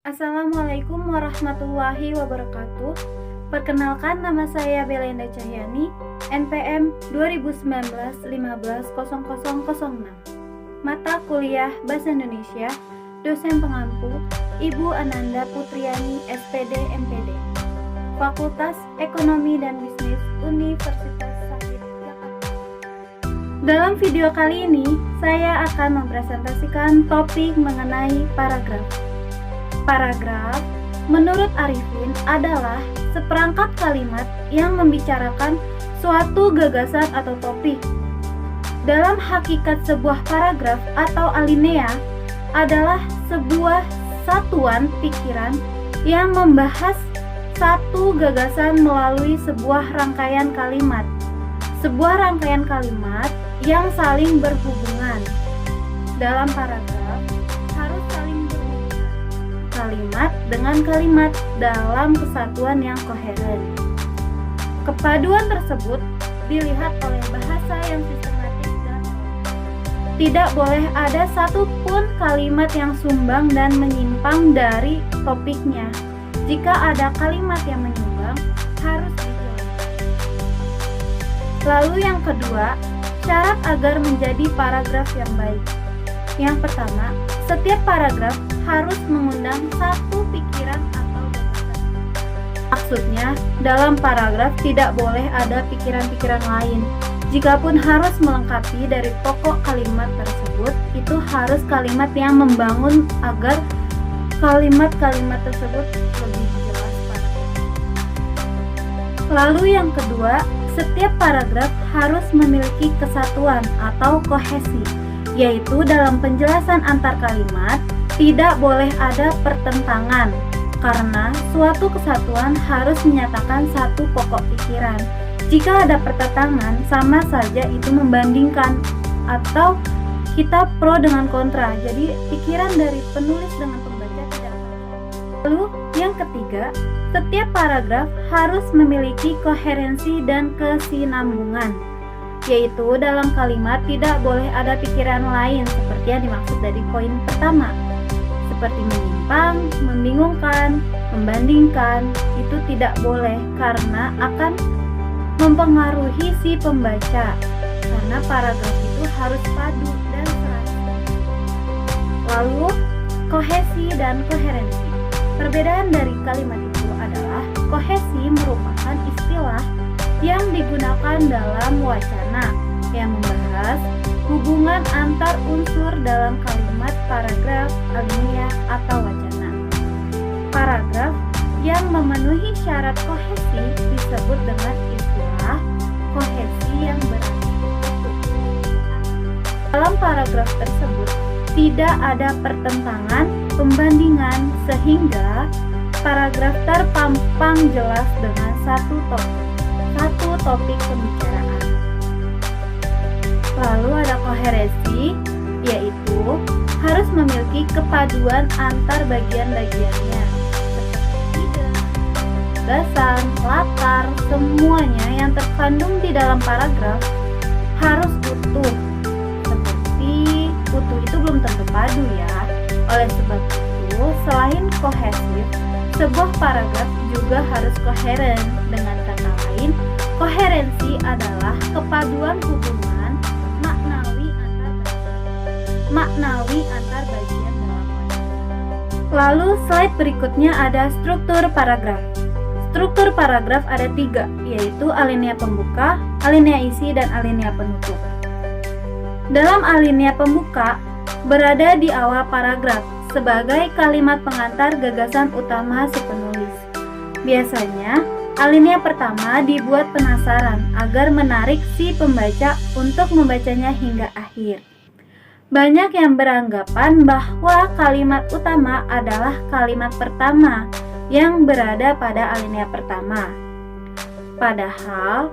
Assalamualaikum warahmatullahi wabarakatuh. Perkenalkan, nama saya Belenda Cahyani, NPM 2019-15-0006. Mata kuliah Bahasa Indonesia, dosen pengampu Ibu Ananda Putriani, SPD MPD, Fakultas Ekonomi dan Bisnis Universitas Syahid Jakarta. Dalam video kali ini, saya akan mempresentasikan topik mengenai paragraf. Paragraf, menurut Arifin, adalah seperangkat kalimat yang membicarakan suatu gagasan atau topik. Dalam hakikat, sebuah paragraf atau alinea adalah sebuah satuan pikiran yang membahas satu gagasan melalui sebuah rangkaian kalimat. Sebuah rangkaian kalimat yang saling berhubungan. Dalam paragraf harus saling berhubungan kalimat dengan kalimat dalam kesatuan yang koheren. Kepaduan tersebut dilihat oleh bahasa yang sistematis dan tidak boleh ada satupun kalimat yang sumbang dan menyimpang dari topiknya. Jika ada kalimat yang menyumbang, harus dijelaskan. Lalu yang kedua, syarat agar menjadi paragraf yang baik. Yang pertama, setiap paragraf harus mengundang satu pikiran atau gagasan. Maksudnya, dalam paragraf tidak boleh ada pikiran-pikiran lain. Jikapun harus melengkapi dari pokok kalimat tersebut, itu harus kalimat yang membangun agar kalimat-kalimat tersebut lebih jelas paragraf. Lalu yang kedua, setiap paragraf harus memiliki kesatuan atau kohesi, yaitu dalam penjelasan antar kalimat tidak boleh ada pertentangan, karena suatu kesatuan harus menyatakan satu pokok pikiran. Jika ada pertentangan, sama saja itu membandingkan atau kita pro dengan kontra, jadi pikiran dari penulis dengan pembaca tidak akan. Lalu yang ketiga, setiap paragraf harus memiliki koherensi dan kesinambungan, yaitu dalam kalimat tidak boleh ada pikiran lain seperti yang dimaksud dari poin pertama, seperti menyimpang, membingungkan, membandingkan. Itu tidak boleh karena akan mempengaruhi si pembaca, karena paragraf itu harus padu dan serasi. Lalu kohesi dan koherensi. Perbedaan dari kalimat itu adalah kohesi merupakan istilah yang digunakan dalam wacana yang membahas hubungan antar unsur dalam kalimat, paragraf, alinea, atau wacana. Paragraf yang memenuhi syarat kohesi disebut dengan istilah kohesi yang berarti utuh. Dalam paragraf tersebut tidak ada pertentangan, pembandingan, sehingga paragraf terpampang jelas dengan satu topik pembicaraan. Lalu ada koherensi, yaitu harus memiliki kepaduan antar bagian-bagiannya, seperti ide, gagasan, latar, semuanya yang terkandung di dalam paragraf harus utuh. Seperti utuh itu belum tentu padu ya. Oleh sebab itu, selain kohesif, sebuah paragraf juga harus koheren. Dengan kata lain, koherensi adalah kepaduan hubungan maknawi antar bagian dalam wacana. Lalu slide berikutnya ada struktur paragraf. Struktur paragraf ada 3, yaitu alinea pembuka, alinea isi, dan alinea penutup. Dalam alinea pembuka berada di awal paragraf sebagai kalimat pengantar gagasan utama si penulis. Biasanya alinea pertama dibuat penasaran agar menarik si pembaca untuk membacanya hingga akhir. Banyak yang beranggapan bahwa kalimat utama adalah kalimat pertama yang berada pada alinea pertama. Padahal,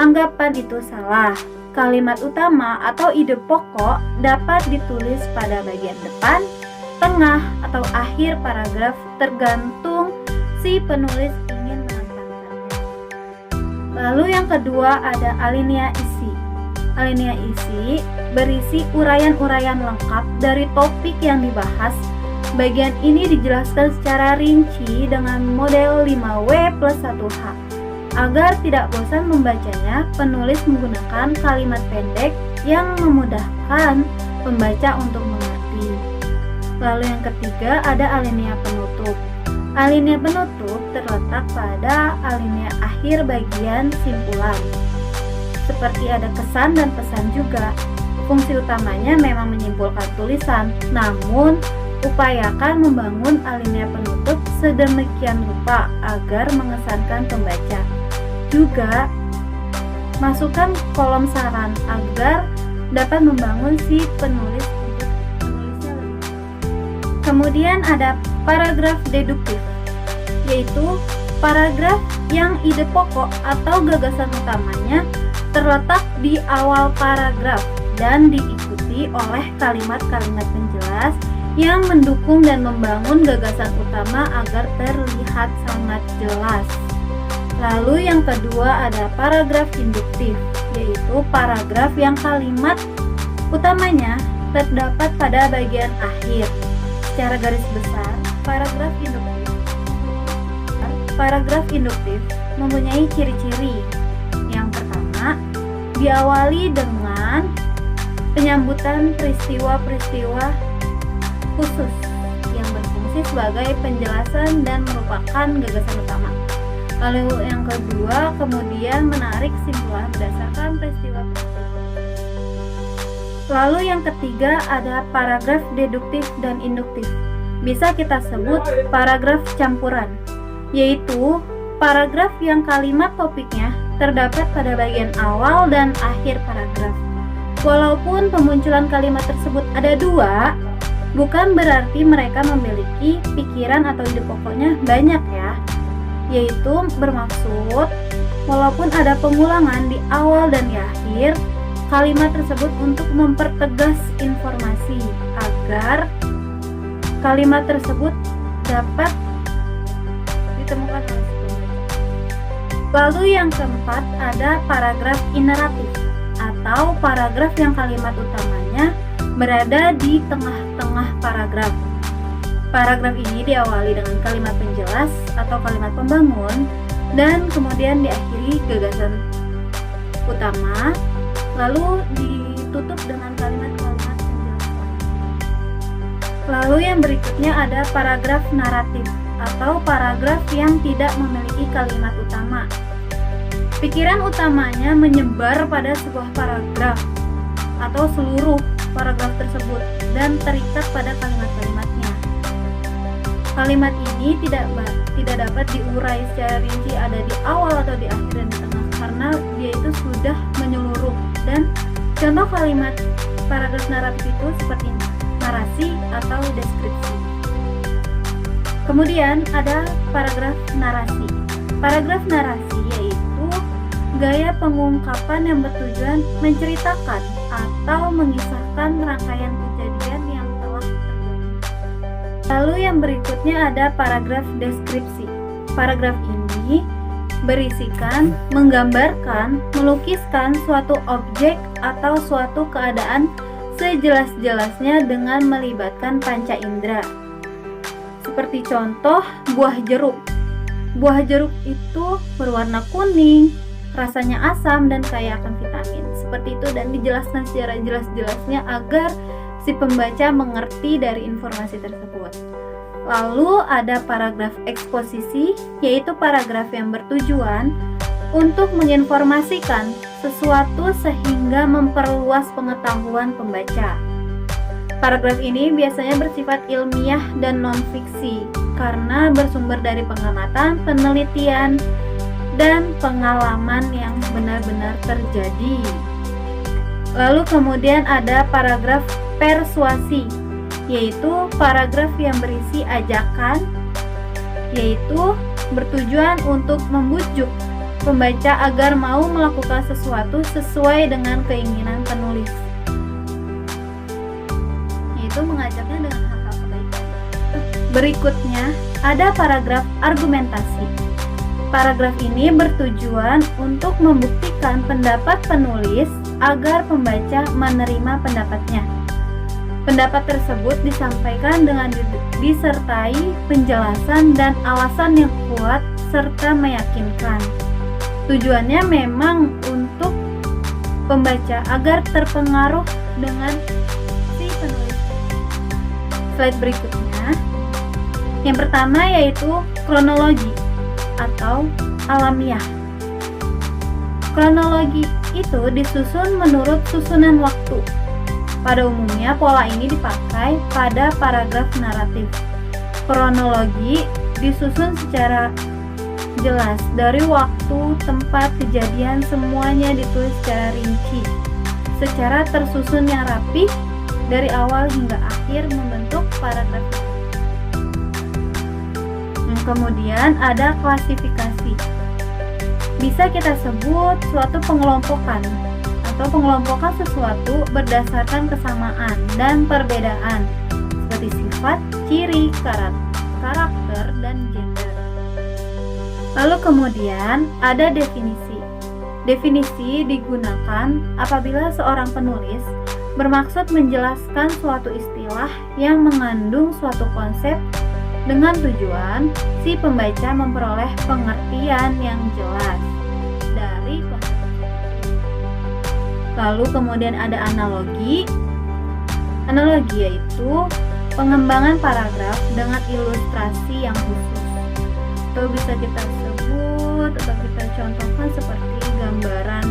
anggapan itu salah. Kalimat utama atau ide pokok dapat ditulis pada bagian depan, tengah, atau akhir paragraf tergantung si penulis ingin menekankannya. Lalu yang kedua ada alinea isi. Alinea isi berisi uraian-uraian lengkap dari topik yang dibahas Bagian ini dijelaskan secara rinci dengan model 5W plus 1H. Agar tidak bosan membacanya, penulis menggunakan kalimat pendek yang memudahkan pembaca untuk mengerti. Lalu yang ketiga ada alinea penutup. Alinea penutup terletak pada alinea akhir bagian simpulan. Seperti ada kesan dan pesan juga. Fungsi utamanya memang menyimpulkan tulisan, namun upayakan membangun alinea penutup sedemikian rupa agar mengesankan pembaca. Juga masukkan kolom saran agar dapat membangun si penulisnya lebih. Kemudian ada paragraf deduktif, yaitu paragraf yang ide pokok atau gagasan utamanya terletak di awal paragraf dan diikuti oleh kalimat-kalimat penjelas yang mendukung dan membangun gagasan utama agar terlihat sangat jelas. Lalu yang kedua ada paragraf induktif, yaitu paragraf yang kalimat utamanya terdapat pada bagian akhir. Secara garis besar, paragraf induktif mempunyai ciri-ciri. Yang pertama, diawali dengan penyambutan peristiwa-peristiwa khusus yang berfungsi sebagai penjelasan dan merupakan gagasan utama. Lalu yang kedua, kemudian menarik kesimpulan berdasarkan peristiwa-peristiwa. Lalu yang ketiga ada paragraf deduktif dan induktif. Bisa kita sebut paragraf campuran, yaitu paragraf yang kalimat topiknya terdapat pada bagian awal dan akhir paragraf. Walaupun pemunculan kalimat tersebut ada dua, bukan berarti mereka memiliki pikiran atau ide pokoknya banyak ya. Yaitu bermaksud walaupun ada pengulangan di awal dan di akhir kalimat tersebut untuk mempertegas informasi agar kalimat tersebut dapat ditemukan oleh si pembaca. Lalu yang keempat ada paragraf ineratif atau paragraf yang kalimat utamanya berada di tengah-tengah paragraf. Paragraf ini diawali dengan kalimat penjelas atau kalimat pembangun dan kemudian diakhiri gagasan utama, lalu ditutup dengan kalimat-kalimat penjelasan. Lalu yang berikutnya ada paragraf naratif atau paragraf yang tidak memiliki kalimat utama. Pikiran utamanya menyebar pada sebuah paragraf atau seluruh paragraf tersebut dan terikat pada kalimat-kalimatnya. Kalimat ini tidak dapat diurai secara rinci ada di awal atau di akhir dan di tengah karena dia itu sudah menyeluruh. Dan contoh kalimat paragraf naratif itu seperti narasi atau deskripsi. Kemudian ada paragraf narasi. Paragraf narasi yaitu gaya pengungkapan yang bertujuan menceritakan atau mengisahkan rangkaian kejadian yang telah terjadi. Lalu yang berikutnya ada paragraf deskripsi. Paragraf ini berisikan, menggambarkan, melukiskan suatu objek atau suatu keadaan sejelas-jelasnya dengan melibatkan panca indera. Seperti contoh buah jeruk. Buah jeruk itu berwarna kuning, rasanya asam dan kaya akan vitamin. Seperti itu dan dijelaskan secara jelas-jelasnya agar si pembaca mengerti dari informasi tersebut. Lalu ada paragraf eksposisi, yaitu paragraf yang bertujuan untuk menginformasikan sesuatu sehingga memperluas pengetahuan pembaca. Paragraf ini biasanya bersifat ilmiah dan non-fiksi karena bersumber dari pengamatan, penelitian, dan pengalaman yang benar-benar terjadi. Lalu kemudian ada paragraf persuasi, yaitu paragraf yang berisi ajakan, yaitu bertujuan untuk membujuk pembaca agar mau melakukan sesuatu sesuai dengan keinginan penulis, yaitu mengajaknya dengan hal-hal kebaikan. Berikutnya ada paragraf argumentasi. Paragraf ini bertujuan untuk membuktikan pendapat penulis agar pembaca menerima pendapatnya. Pendapat tersebut disampaikan dengan disertai penjelasan dan alasan yang kuat serta meyakinkan. Tujuannya memang untuk pembaca agar terpengaruh dengan si penulis. Slide berikutnya. Yang pertama yaitu kronologi atau alamiah. Kronologi itu disusun menurut susunan waktu. Pada umumnya pola ini dipakai pada paragraf naratif. Kronologi disusun secara jelas dari waktu, tempat, kejadian, semuanya ditulis secara rinci, secara tersusun yang rapi dari awal hingga akhir membentuk paragraf. Kemudian ada klasifikasi. Bisa kita sebut suatu pengelompokan atau pengelompokan sesuatu berdasarkan kesamaan dan perbedaan seperti sifat, ciri, karakter, dan gender. Lalu kemudian ada definisi. Definisi digunakan apabila seorang penulis bermaksud menjelaskan suatu istilah yang mengandung suatu konsep dengan tujuan si pembaca memperoleh pengertian yang jelas dari konsep. Lalu kemudian ada analogi. Analogi yaitu pengembangan paragraf dengan ilustrasi yang khusus. Atau bisa kita sebut atau kita contohkan seperti gambaran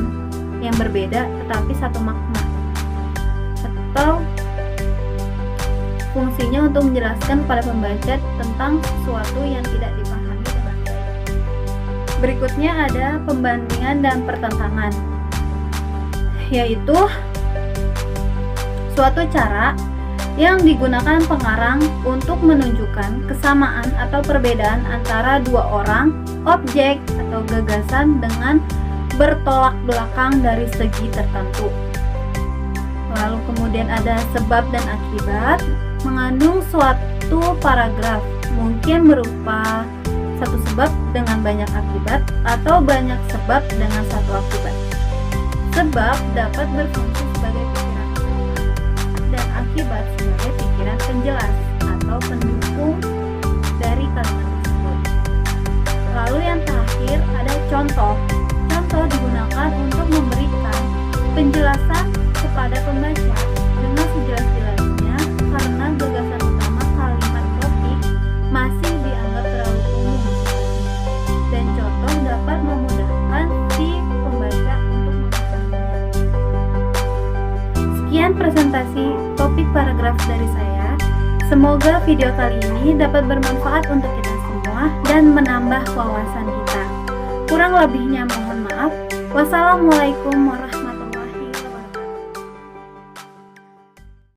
yang berbeda tetapi satu makna. Atau fungsinya untuk menjelaskan kepada pembaca tentang sesuatu yang tidak dipahami dengan baik. Berikutnya ada pembandingan dan pertentangan, yaitu suatu cara yang digunakan pengarang untuk menunjukkan kesamaan atau perbedaan antara dua orang, objek, atau gagasan dengan bertolak belakang dari segi tertentu. Lalu kemudian ada sebab dan akibat. Mengandung suatu paragraf mungkin berupa satu sebab dengan banyak akibat atau banyak sebab dengan satu akibat. Sebab dapat berfungsi sebagai pikiran utama dan akibat sebagai pikiran penjelas atau pendukung dari kalimat tersebut. Lalu yang terakhir ada contoh. Contoh digunakan untuk memberikan penjelasan kepada pembaca dengan sejelas-jelasnya karena gagasan utama kalimat topik masih dianggap terlalu umum dan contoh dapat memudahkan si pembaca untuk memahaminya. Sekian presentasi topik paragraf dari saya. Semoga video kali ini dapat bermanfaat untuk kita semua dan menambah wawasan kita. Kurang lebihnya mohon maaf. Wassalamualaikum warahmatullahi wabarakatuh.